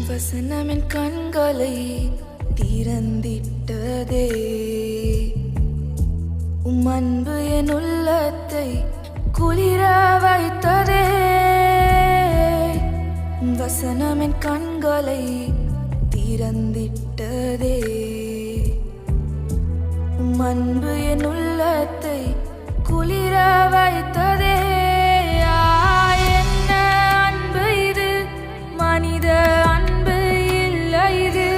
வசனமின் கண்களை திறந்திட்டதே, உம் அன்பு என் உள்ளத்தை குளிர வைத்ததே. வசனமின் கண்களை திறந்திட்டதே, உம் அன்பு என் உள்ளத்தை குளிர வைத்ததே. என்ன அன்பு இது, மனித அன்பு இல்லை இது,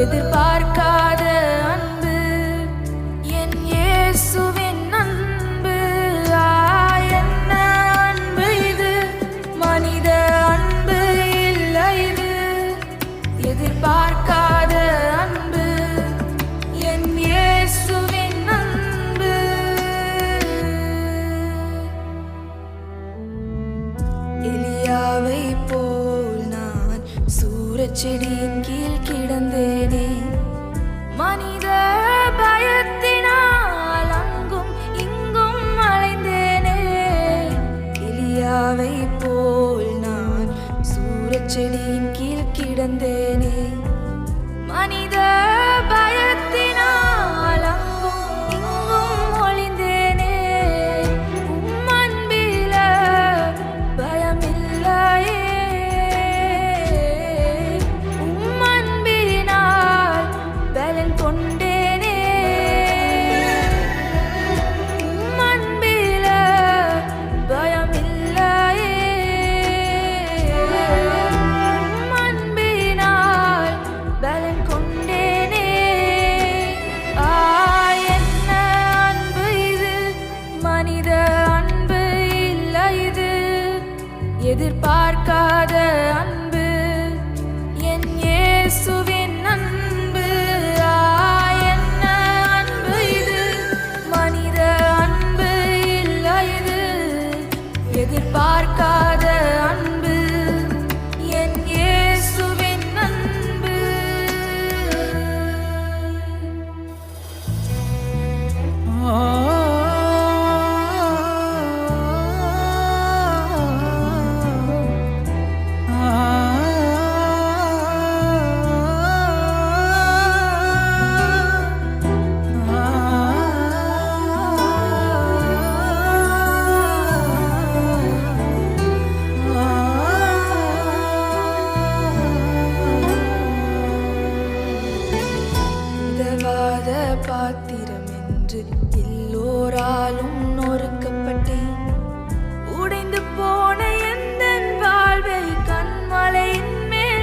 எதிர்பார்க்காத அன்பு என் இயேசுவின் அன்பு. என்ன அன்பு இது, மனித அன்பு இல்லை இது, எதிர்பார்க்காத அன்பு என் இயேசுவின் அன்பு. எலியாவை போல் நான் சூரச்செடியின் கீழ் கிடந்தேனே, மனித பயத்தினால் அங்கும் இங்கும் அலைந்தேனே. எலியாவை போல் நான் சூரச்செடியின் கீழ் கிடந்தேனே, மனித பயத்தினால்